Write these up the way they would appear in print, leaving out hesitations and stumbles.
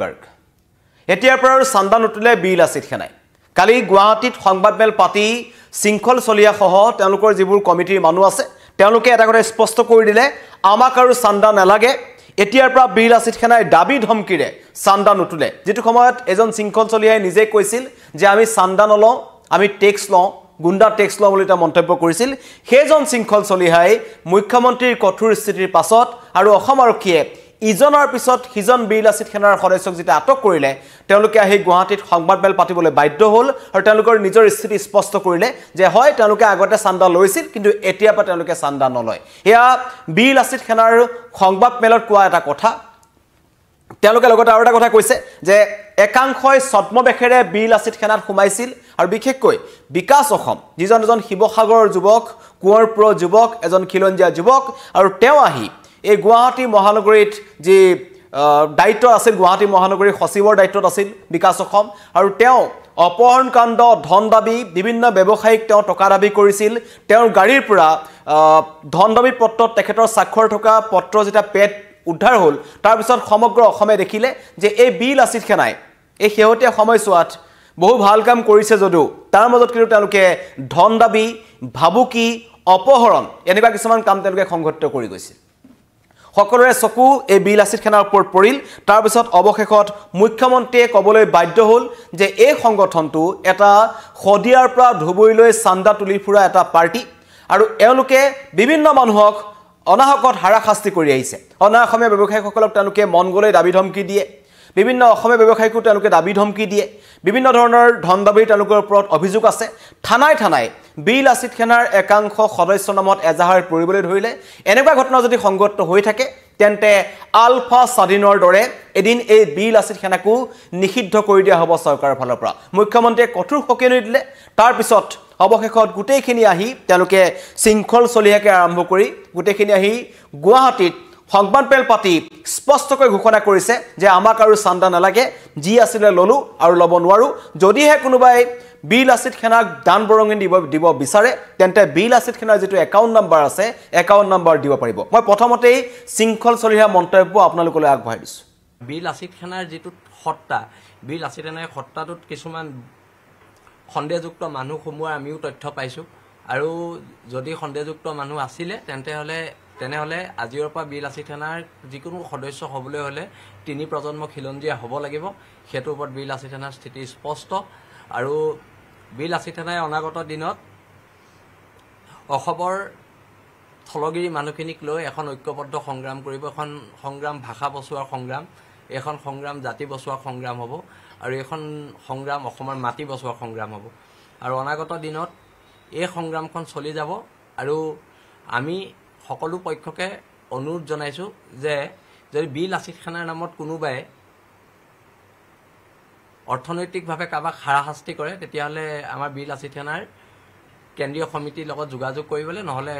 গাৰ্গ এতিয়াৰ পৰা চান্দা নুতুলে বীৰ লাচিত সেনাই কালি গুৱাহাটীত সংবাদমেল পাতি শৃংখল চলিয়া সহ তেওঁলোকৰ যিবোৰ কমিটিৰ মানুহ আছে তেওঁলোকে এটা কথা স্পষ্ট কৰি দিলে আমাক আৰু চান্দা নালাগে এতিয়াৰ পৰা বীৰ লাচিত সেনাই দাবী ধমকিৰে চান্দা নুতুলে যেটো সময়ত এজন শৃংখল চলিয়াই নিজে কৈছিল যে আমি চান্দা নলওঁ আমি টেক্স লওঁ গুণ্ডা টেক্স লওঁ বুলি মন্তব্য কৰিছিল সেইজন শৃংখল চলিয়াই মুখ্যমন্ত্ৰীৰ কঠোৰ স্থিতিৰ পাছত আৰু অসম আৰক্ষীয়ে ইজনৰ পিছত হিজন বীৰ লাচিত সেনাৰ সদস্যক যেটা আটক কৰিলে তেওঁলোকে আহি গুৱাহাটীত সংবাদমেল পাতিবলৈ বাধ্য হ'ল আৰু তেওঁলোকৰ নিজৰ স্থিতি স্পষ্ট কৰিলে যে হয় তেওঁলোকে আগতে চান্দা লৈছিল কিন্তু এতিয়া পৰা তেওঁলোকে চান্দা নলয় এয়া বীৰ লাচিত সেনাৰ সংবাদমেলত কোৱা এটা কথা তেওঁলোকে লগতে আৰু এটা কথা কৈছে যে একাংশই ছদ্মবেশেৰে বীৰ লাচিত সেনাত সোমাইছিল আৰু বিশেষকৈ বিকাশ অসম যিজন শিৱসাগৰৰ যুৱক কুঁৱৰপুৰৰ যুৱক এজন খিলঞ্জীয়া যুৱক আৰু তেওঁ আহি এই গুৱাহাটী মহানগৰীত যি দায়িত্ব আছিল গুৱাহাটী মহানগৰীৰ সচিবৰ দায়িত্বত আছিল বিকাশ অসম আৰু তেওঁ অপহৰণকাণ্ড ধন দাবী বিভিন্ন ব্যৱসায়িক তেওঁ টকা দাবী কৰিছিল তেওঁৰ গাড়ীৰ পৰা ধন দাবী পত্ৰত তেখেতৰ স্বাক্ষৰ থকা পত্ৰ যেটা পেট উদ্ধাৰ হ'ল তাৰ পিছত সমগ্ৰ অসমে দেখিলে যে এই বীৰ লাচিত সেনাই এই শেহতীয়া সময়ছোৱাত বহু ভাল কাম কৰিছে যদিও তাৰ মাজত কিন্তু তেওঁলোকে ধন দাবী ভাবুকি অপহৰণ এনেকুৱা কিছুমান কাম তেওঁলোকে সংঘটিত কৰি গৈছিল সকলোৰে চকু এই বীৰ লাচিত সেনাৰ ওপৰত পৰিল তাৰ পিছত অৱশেষত মুখ্যমন্ত্ৰীয়ে ক'বলৈ বাধ্য হ'ল যে এই সংগঠনটো এটা খদিয়াৰ পৰা ধুবুৰীলৈ চান্দা তুলি ফুৰা এটা পাৰ্টি আৰু এওঁলোকে বিভিন্ন মানুহক অনাহকত হাৰাশাস্তি কৰি আহিছে অনাঅসমীয়া ব্যৱসায়ীসকলক তেওঁলোকে মন গ'লে দাবী ধমকি দিয়ে বিভিন্ন অসমীয়া ব্যৱসায়ীকো তেওঁলোকে দাবী ধমকি দিয়ে বিভিন্ন ধৰণৰ ধন দাবীৰ তেওঁলোকৰ ওপৰত অভিযোগ আছে থানাই থানাই বীৰ লাচিত সেনাৰ একাংশ সদস্যৰ নামত এজাহাৰ পৰিবলৈ ধৰিলে এনেকুৱা ঘটনা যদি সংঘটিত হৈ থাকে তেন্তে আলফা স্বাধীনৰ দৰে এদিন এই বীৰ লাচিত সেনাকো নিষিদ্ধ কৰি দিয়া হ'ব চৰকাৰৰ ফালৰ পৰা মুখ্যমন্ত্ৰীয়ে কঠোৰ সকীয়নি দিলে তাৰ পিছত অৱশেষত গোটেইখিনি আহি তেওঁলোকে শৃংখল চলিয়াকে আৰম্ভ কৰি গোটেইখিনি আহি গুৱাহাটীত সংবাদমেল পাতি স্পষ্টকৈ ঘোষণা কৰিছে যে আমাক আৰু চান্দা নালাগে যি আছিলে ললো আৰু ল'ব নোৱাৰো যদিহে কোনোবাই বীৰ লাচিত সেনাক দান বৰঙণি দিব বিচাৰে তেন্তে বীৰ লাচিত সেনাৰ যেটো একাউণ্ট নম্বৰ আছে একাউণ্ট নম্বৰ দিব পাৰিব মই প্ৰথমতেই শৃংখল চলিয়া মন্তব্য আপোনালোকলৈ আগবঢ়াই দিছো বীৰ লাচিত সেনাৰ যেটো সত্তা বীৰ লাচিত সেনাৰ সত্তাটোত কিছুমান সন্দেহযুক্ত মানুহ সোমোৱাৰ আমিও তথ্য পাইছো আৰু যদি সন্দেহযুক্ত মানুহ আছিলে তেনেহলে আজিৰ পৰা বীৰ লাচিত সেনাৰ যিকোনো সদস্য হ'বলৈ হলে 3 প্ৰজন্ম খিলঞ্জীয়া হ'ব লাগিব হেতুৰ ওপৰত বীৰ লাচিত সেনাৰ স্থিতি স্পষ্ট আৰু বীৰ লাচিত সেনাই অনাগত দিনত অসমৰ থলগিৰি মানুহখিনিক লৈ এখন ঐক্যবদ্ধ সংগ্ৰাম কৰিব এখন সংগ্ৰাম ভাষা বচোৱাৰ সংগ্ৰাম এখন সংগ্ৰাম জাতি বচোৱাৰ সংগ্ৰাম হ'ব আৰু এখন সংগ্ৰাম অসমৰ মাটি বচোৱাৰ সংগ্ৰাম হ'ব আৰু অনাগত দিনত এই সংগ্ৰামখন চলি যাব আৰু আমি সকলো পক্ষকে অনুৰোধ জনাইছো যে যদি বীৰ লাচিত সেনাৰ নামত কোনোবাই অৰ্থনৈতিকভাৱে কাবাক হাৰাশাস্তি কৰে তেতিয়াহ'লে আমাৰ বীৰ লাচিত সেনাৰ কেন্দ্ৰীয় সমিতিৰ লগত যোগাযোগ কৰিবলৈ নহ'লে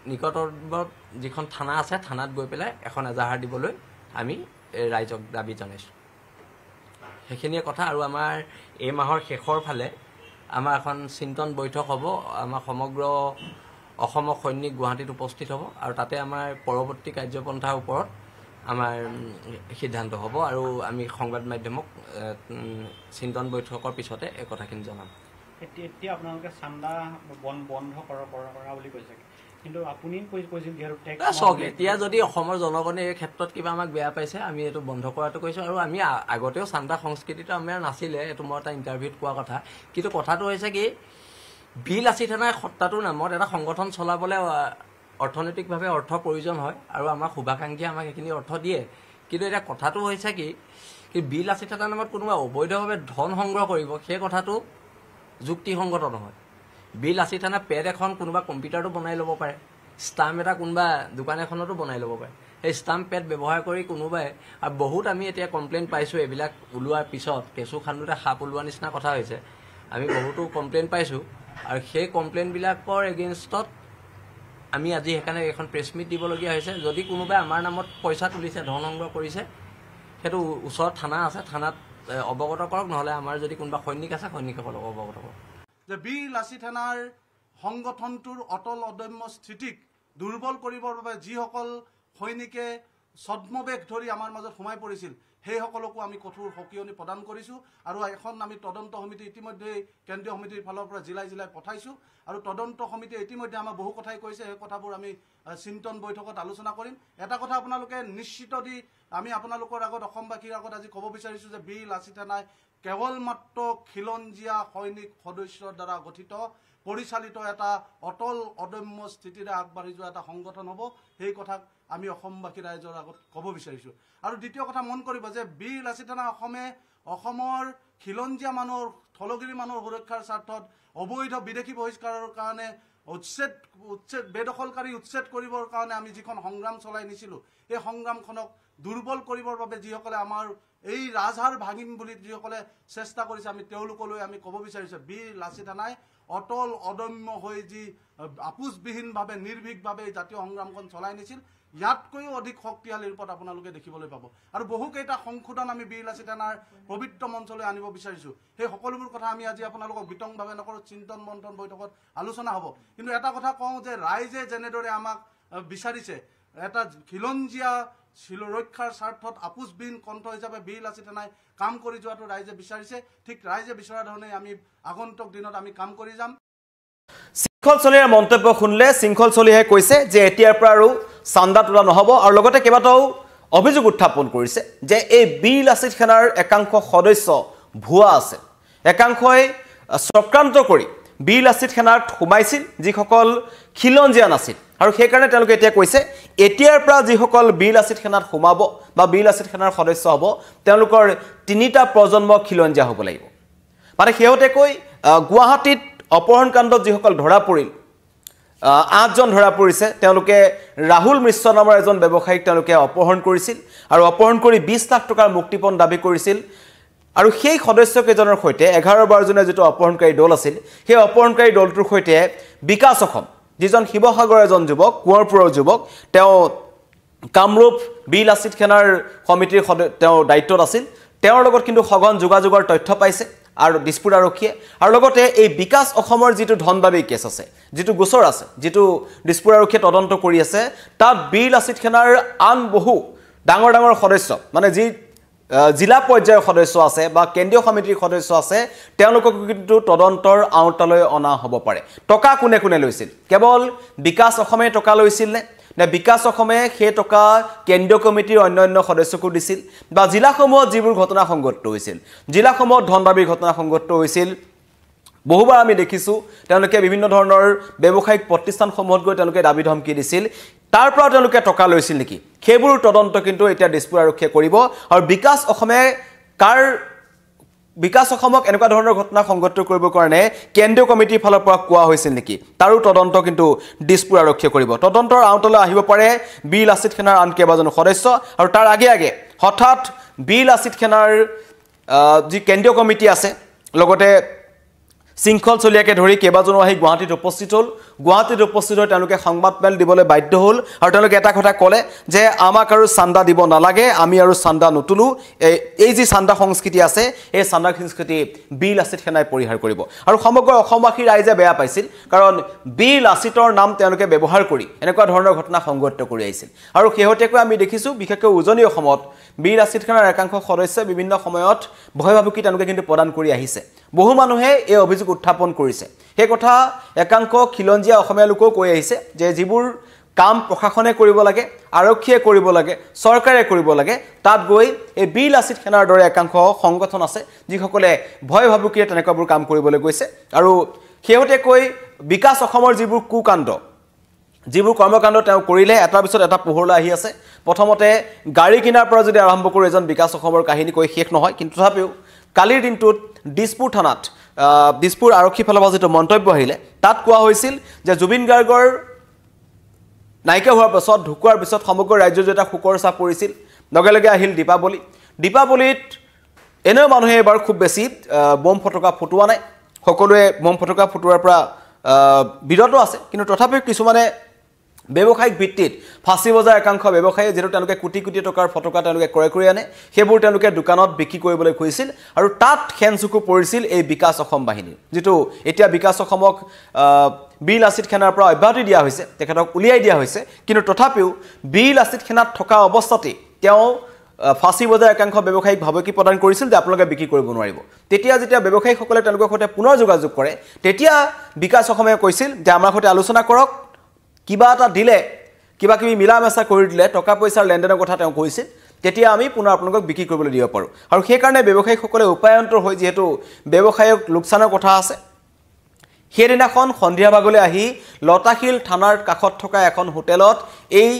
নিকটৱৰ্তী যিখন থানা আছে থানাত গৈ পেলাই এখন এজাহাৰ দিবলৈ আমি ৰাইজক দাবী জনাইছো সেইখিনিয়ে কথা আৰু আমাৰ এই মাহৰ শেষৰ ফালে আমাৰ এখন চিন্তন বৈঠক হ'ব আমাৰ সমগ্ৰ অসমৰ সৈনিক গুৱাহাটীত উপস্থিত হ'ব আৰু তাতে আমাৰ পৰৱৰ্তী কাৰ্যপন্থাৰ ওপৰত আমাৰ সিদ্ধান্ত হ'ব আৰু আমি সংবাদ মাধ্যমক চিন্তন বৈঠকৰ পিছতে এই কথাখিনি জনাম এতিয়া আপোনালোকে চান্দা বন্ধ কৰা বুলি কৈছে কিন্তু আপুনি কৈছিল যে চক এতিয়া যদি অসমৰ জনগণে এই ক্ষেত্ৰত কিবা আমাক বেয়া পাইছে আমি এইটো বন্ধ কৰাটো কৈছো আৰু আমি আগতেও চান্দা সংস্কৃতিটো আমাৰ নাছিলে এইটো মই এটা ইণ্টাৰভিউত কোৱা কথা কিন্তু কথাটো হৈছে কি বীৰ লাচিত সেনাৰ সত্তাটোৰ নামত এটা সংগঠন চলাবলৈ অৰ্থনৈতিকভাৱে অৰ্থৰ প্ৰয়োজন হয় আৰু আমাৰ শুভাকাংক্ষী আমাক এইখিনি অৰ্থ দিয়ে কিন্তু এটা কথাটো হৈছে কি বীৰ লাচিত সেনাৰ নামত কোনোবা অবৈধভাৱে ধন সংগ্ৰহ কৰিব সেই কথাটো যুক্তিসংগত নহয় বীৰ লাচিত সেনা পেড এখন কোনোবা কম্পিউটাৰটো বনাই ল'ব পাৰে ষ্টাম্প এটা কোনোবা দোকান এখনতো বনাই ল'ব পাৰে সেই ষ্টাম্প পেড ব্যৱহাৰ কৰি কোনোবাই আৰু বহুত আমি এতিয়া কমপ্লেইন পাইছোঁ এইবিলাক ওলোৱাৰ পিছত কেঁচু খান্দোতে সাপ ওলোৱা নিচিনা কথা হৈছে আমি বহুতো কমপ্লেইন পাইছোঁ আৰু সেই কমপ্লেইনবিলাকৰ এগেইনষ্টত আমি আজি সেইকাৰণে এখন প্ৰেছ মিট দিবলগীয়া হৈছে যদি কোনোবাই আমাৰ নামত পইচা তুলিছে ধন সংগ্ৰহ কৰিছে সেইটো ওচৰত থানা আছে থানাত অৱগত কৰক নহ'লে আমাৰ যদি কোনোবা সৈনিক আছে সৈনিকসকলক অৱগত কৰক যে বীৰ লাচিত সেনাৰ সংগঠনটোৰ অটল অদম্য স্থিতিক দুৰ্বল কৰিবৰ বাবে যিসকল সৈনিকে ছদ্মবেশ ধৰি আমাৰ মাজত সোমাই পৰিছিল সেইসকলকো আমি কঠোৰ সকিয়নি প্ৰদান কৰিছোঁ আৰু এখন আমি তদন্ত সমিতি ইতিমধ্যে কেন্দ্ৰীয় সমিতিৰ ফালৰ পৰা জিলাই জিলাই পঠাইছোঁ আৰু তদন্ত সমিতিয়ে ইতিমধ্যে আমাৰ বহু কথাই কৈছে সেই কথাবোৰ আমি চিন্তন বৈঠকত আলোচনা কৰিম এটা কথা আপোনালোকে নিশ্চিত দি আমি আপোনালোকৰ আগত অসমবাসীৰ আগত আজি ক'ব বিচাৰিছোঁ যে বীৰ লাচিত সেনাই কেৱল মাত্ৰ খিলঞ্জীয়া সৈনিক সদস্যৰ দ্বাৰা গঠিত পৰিচালিত এটা অটল অদম্য স্থিতিৰে আগবাঢ়ি যোৱা এটা সংগঠন হ'ব সেই কথা আমি অসমবাসী ৰাইজৰ আগত ক'ব বিচাৰিছোঁ আৰু দ্বিতীয় কথা মন কৰিব যে বীৰ লাচিত সেনা অসমৰ খিলঞ্জীয়া মানুহৰ থলগিৰি মানুহৰ সুৰক্ষাৰ স্বাৰ্থত অবৈধ বিদেশী বহিষ্কাৰৰ কাৰণে উচ্ছেদ বেদখলকাৰী উচ্ছেদ কৰিবৰ কাৰণে আমি যিখন সংগ্ৰাম চলাই নিছিলোঁ এই সংগ্ৰামখনক দুৰ্বল কৰিবৰ বাবে যিসকলে আমাৰ এই ৰাজহাড় ভাঙিম বুলি যিসকলে চেষ্টা কৰিছে আমি তেওঁলোকলৈ আমি ক'ব বিচাৰিছোঁ বীৰ লাচিত সেনাই অটল অদম্য হৈ যি আপোচবিহীনভাৱে নিৰ্ভীকভাৱে জাতীয় সংগ্ৰামখন চলাই নিছিল ইয়াতকৈও অধিক শক্তিশালী ৰূপত আপোনালোকে দেখিবলৈ পাব আৰু বহুকেইটা সংশোধন আমি বীৰ লাচিত সেনাৰ পবিত্ৰ মঞ্চলৈ আনিব বিচাৰিছোঁ সেই সকলোবোৰ কথা আমি আজি আপোনালোকক বিতংভাৱে নকৰোঁ চিন্তন মন্থন বৈঠকত আলোচনা হ'ব কিন্তু এটা কথা কওঁ যে ৰাইজে যেনেদৰে আমাক বিচাৰিছে এটা খিলঞ্জীয়া ৰক্ষাৰ স্বাৰ্থত আপোচবিহীন কণ্ঠ হিচাপে বীৰ লাচিত সেনাই কাম কৰি যোৱাটো ৰাইজে বিচাৰিছে ঠিক ৰাইজে বিচৰা ধৰণে আমি আগন্তুক দিনত আমি কাম কৰি যাম শৃংখল চলিয়াৰ মন্তব্য শুনিলে শৃংখল চলিয়াই কৈছে যে এতিয়াৰ পৰা আৰু চান্দা তোলা নহ'ব আৰু লগতে কেইবাটাও অভিযোগ উত্থাপন কৰিছে যে এই বীৰ লাচিত সেনাৰ একাংশ সদস্য ভুৱা আছে একাংশই চক্ৰান্ত কৰি বীৰ লাচিত সেনাত সোমাইছিল যিসকল খিলঞ্জীয়া নাছিল আৰু সেইকাৰণে তেওঁলোকে এতিয়া কৈছে এতিয়াৰ পৰা যিসকল বীৰ লাচিত সেনাত সোমাব বা বীৰ লাচিত সেনাৰ সদস্য হ'ব তেওঁলোকৰ তিনিটা প্ৰজন্ম খিলঞ্জীয়া হ'ব লাগিব মানে শেহতীয়াকৈ গুৱাহাটীত অপহৰণকাণ্ডত যিসকল ধৰা পৰিল 8জন ধৰা পৰিছে তেওঁলোকে ৰাহুল মিশ্ৰ নামৰ এজন ব্যৱসায়িক তেওঁলোকে অপহৰণ কৰিছিল আৰু অপহৰণ কৰি 20 লাখ টকাৰ মুক্তিপণ দাবী কৰিছিল আৰু সেই সদস্যকেইজনৰ সৈতে 11-12 জনে যেটো অপহৰণকাৰী দল আছিল সেই অপহৰণকাৰী দলটোৰ সৈতে বিকাশ অসম যিজন শিৱসাগৰৰ এজন যুৱক কুঁৱৰপুৰৰ যুৱক তেওঁ কামৰূপ বীৰ লাচিত সেনাৰ কমিটিৰ তেওঁ দায়িত্বত আছিল তেওঁৰ লগত কিন্তু সঘন যোগাযোগৰ তথ্য পাইছে আৰু দিছপুৰ আৰক্ষীয়ে আৰু লগতে এই বিকাশ অসমৰ যিটো ধনদাবী কেছ আছে যিটো গোচৰ আছে যিটো দিছপুৰ আৰক্ষীয়ে তদন্ত কৰি আছে তাত বীৰ লাচিত সেনাৰ আন বহু ডাঙৰ ডাঙৰ সদস্য মানে যি জিলা পৰ্যায়ৰ সদস্য আছে বা কেন্দ্ৰীয় সমিতিৰ সদস্য আছে তেওঁলোকক কিন্তু তদন্তৰ আওতালৈ অনা হ'ব পাৰে টকা কোনে কোনে লৈছিল কেৱল বিকাশ অসমে টকা লৈছিল নে বিকাশ অসমে সেই টকা কেন্দ্ৰীয় কমিটিৰ অন্যান্য সদস্যকো দিছিল বা জিলাসমূহত যিবোৰ ঘটনা সংঘটিত হৈছিল জিলাসমূহত ধন দাবীৰ ঘটনা সংঘটিত হৈছিল বহুবাৰ আমি দেখিছোঁ তেওঁলোকে বিভিন্ন ধৰণৰ ব্যৱসায়িক প্ৰতিষ্ঠানসমূহত গৈ তেওঁলোকে দাবী ধমকি দিছিল তাৰ পৰা তেওঁলোকে টকা লৈছিল নেকি সেইবোৰ তদন্ত কিন্তু এতিয়া দিছপুৰ আৰক্ষীয়ে কৰিব আৰু বিকাশ অসমক এনেকুৱা ধৰণৰ ঘটনা সংঘটিত কৰিবৰ কাৰণে কেন্দ্ৰীয় কমিটিৰ ফালৰ পৰা কোৱা হৈছিল নেকি তাৰো তদন্ত কিন্তু দিছপুৰ আৰক্ষীয়ে কৰিব তদন্তৰ আওতালৈ আহিব পাৰে বীৰ লাচিত সেনাৰ আন কেইবাজন সদস্য আৰু তাৰ আগে আগে হঠাৎ বীৰ লাচিত সেনাৰ যি কেন্দ্ৰীয় কমিটি আছে লগতে শৃংখল চলিয়াকে ধৰি কেইবাজনো আহি গুৱাহাটীত উপস্থিত হ'ল গুৱাহাটীত উপস্থিত হৈ তেওঁলোকে সংবাদমেল দিবলৈ বাধ্য হ'ল আৰু তেওঁলোকে এটা কথা ক'লে যে আমাক আৰু চান্দা দিব নালাগে আমি আৰু চান্দা নতুলো এই যি চান্দা সংস্কৃতি আছে এই চান্দা সংস্কৃতি বীৰ লাচিত সেনাই পৰিহাৰ কৰিব আৰু সমগ্ৰ অসমবাসী ৰাইজে বেয়া পাইছিল কাৰণ বীৰ লাচিতৰ নাম তেওঁলোকে ব্যৱহাৰ কৰি এনেকুৱা ধৰণৰ ঘটনা সংঘটিত কৰি আহিছিল আৰু শেহতীয়াকৈ আমি দেখিছোঁ বিশেষকৈ উজনি অসমত বীৰ লাচিত সেনাৰ একাংশ সদস্যই বিভিন্ন সময়ত ভয় ভাবুকি তেওঁলোকে কিন্তু প্ৰদান কৰি আহিছে বহু মানুহে এই অভিযোগ উত্থাপন কৰিছে সেই কথা একাংশ খিলঞ্জীয়া অসমীয়া লোকেও কৈ আহিছে যে যিবোৰ কাম প্ৰশাসনে কৰিব লাগে আৰক্ষীয়ে কৰিব লাগে চৰকাৰে কৰিব লাগে তাত গৈ এই বীৰ লাচিত সেনাৰ দৰে একাংশ সংগঠন আছে যিসকলে ভয় ভাবুকিৰে তেনেকুৱাবোৰ কাম কৰিবলৈ গৈছে আৰু শেহতীয়াকৈ বিকাশ অসমৰ যিবোৰ কুকাণ্ড যিবোৰ কৰ্মকাণ্ড তেওঁ কৰিলে এটাৰ পিছত এটা পোহৰলৈ আহি আছে প্ৰথমতে গাড়ী কিনাৰ পৰা যদি আৰম্ভ কৰোঁ এজন বিকাশ অসমৰ কাহিনী কৈ শেষ নহয় কিন্তু তথাপিও কালিৰ দিনটোত দিছপুৰ থানাত দিছপুৰ আৰক্ষী ফালৰ পৰা যিটো মন্তব্য আহিলে তাত কোৱা হৈছিল যে জুবিন গাৰ্গৰ নাইকিয়া হোৱাৰ পিছত ঢুকুৱাৰ পিছত সমগ্ৰ ৰাজ্যত এটা শোকৰ চাপ পৰিছিল লগে লগে আহিল দীপাৱলীত এনেও মানুহে এবাৰ খুব বেছি বম ফটকা ফুটোৱা নাই সকলোৱে বম ফটকা ফুটোৱাৰ পৰা বিৰত আছে কিন্তু তথাপিও কিছুমানে ব্যৱসায়িক ভিত্তিত ফাঁচি বজাৰ একাংশ ব্যৱসায়ী যেটো তেওঁলোকে কোটি কোটি টকাৰ ফটকা তেওঁলোকে ক্ৰয় কৰি আনে সেইবোৰ তেওঁলোকে দোকানত বিক্ৰী কৰিবলৈ খুজিছিল আৰু তাত খেনচুকু পৰিছিল এই বিকাশ অসম বাহিনী যেটো এতিয়া বিকাশ অসমক বীৰ লাচিত সেনাৰ পৰা অব্যাহতি দিয়া হৈছে তেখেতক উলিয়াই দিয়া হৈছে কিন্তু তথাপিও বীৰ লাচিত সেনাত থকা অৱস্থাতে তেওঁ ফাঁচী বজাৰ একাংশ ব্যৱসায়িক ভাবুকি প্ৰদান কৰিছিল যে আপোনালোকে বিক্ৰী কৰিব নোৱাৰিব তেতিয়া যেতিয়া ব্যৱসায়ীসকলে তেওঁলোকৰ সৈতে পুনৰ যোগাযোগ কৰে তেতিয়া বিকাশ অসমে কৈছিল যে আমাৰ সৈতে আলোচনা কৰক কিবা এটা দিলে কিবা কিবি মিলা মেচা কৰি দিলে টকা পইচাৰ লেনদেনৰ কথা তেওঁ কৈছিল তেতিয়া আমি পুনৰ আপোনালোকক বিক্ৰী কৰিবলৈ দিব পাৰোঁ আৰু সেই কাৰণে ব্যৱসায়ীসকলে উপায়ন্তৰ হৈ যেহেতু ব্যৱসায়ক লোকচানৰ কথা আছে সেইদিনাখন সন্ধিয়া ভাগলৈ আহি লতাশিল থানাৰ কাষত থকা এখন হোটেলত এই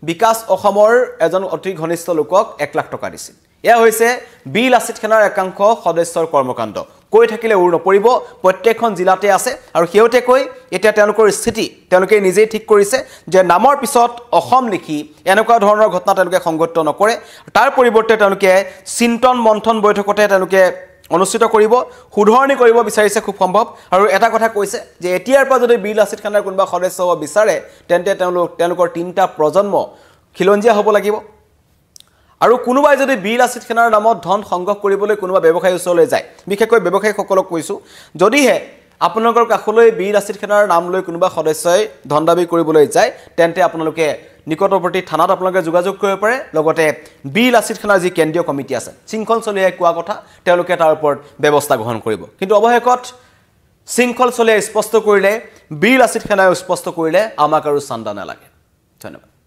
বিকাশ অসমৰ এজন অতি ঘনিষ্ঠ লোকক 1 লাখ টকা দিছিল এয়া হৈছে বি লাচিত খানাৰ একাংশ সদস্যৰ কৰ্মকাণ্ড কৈ থাকিলে উৰ নপৰিব প্ৰত্যেকখন জিলাতে আছে আৰু হেউতেকৈ এতিয়া তেওঁলোকৰ স্থিতি তেওঁলোকে নিজেই ঠিক কৰিছে যে নামৰ পিছত অসম লিখি এনেকুৱা ধৰণৰ ঘটনা তেওঁলোকে সংঘটিত নকৰে তাৰ পৰিৱৰ্তে তেওঁলোকে চিন্তন মন্থন বৈঠকতে তেওঁলোকে অনুষ্ঠিত কৰিব শুধৰণি কৰিব বিচাৰিছে খুব সম্ভৱ আৰু এটা কথা কৈছে যে এতিয়াৰ পৰা যদি বি লাচিত খানাৰ কোনোবা সদস্য হ'ব বিচাৰে তেন্তে তেওঁলোকৰ 3টা প্ৰজন্ম খিলঞ্জীয়া হ'ব লাগিব আৰু কোনোবাই যদি বি লাচিত খানাৰ নামত ধন সংগ্ৰহ কৰিবলৈ কোনোবা ব্যৱসায়ী ওচৰলৈ যায় বিশেষকৈ ব্যৱসায়ীসকলক কৈছোঁ যদিহে আপোনালোকৰ কাষলৈ বি লাচিত খানাৰ নাম লৈ কোনোবা সদস্যই ধন দাবী কৰিবলৈ যায় তেন্তে আপোনালোকে নিকটৱৰ্তী থানাত আপোনালোকে যোগাযোগ কৰিব পাৰে লগতে বি লাচিত খানাৰ যি কেন্দ্ৰীয় কমিটি আছে শৃংখল চলিয়াই কোৱা কথা তেওঁলোকে তাৰ ওপৰত ব্যৱস্থা গ্ৰহণ কৰিব কিন্তু অৱশেষত শৃংখল চলিয়াই স্পষ্ট কৰিলে বি লাচিত খানাই স্পষ্ট কৰিলে আমাক আৰু চান্দা নালাগে ধন্যবাদ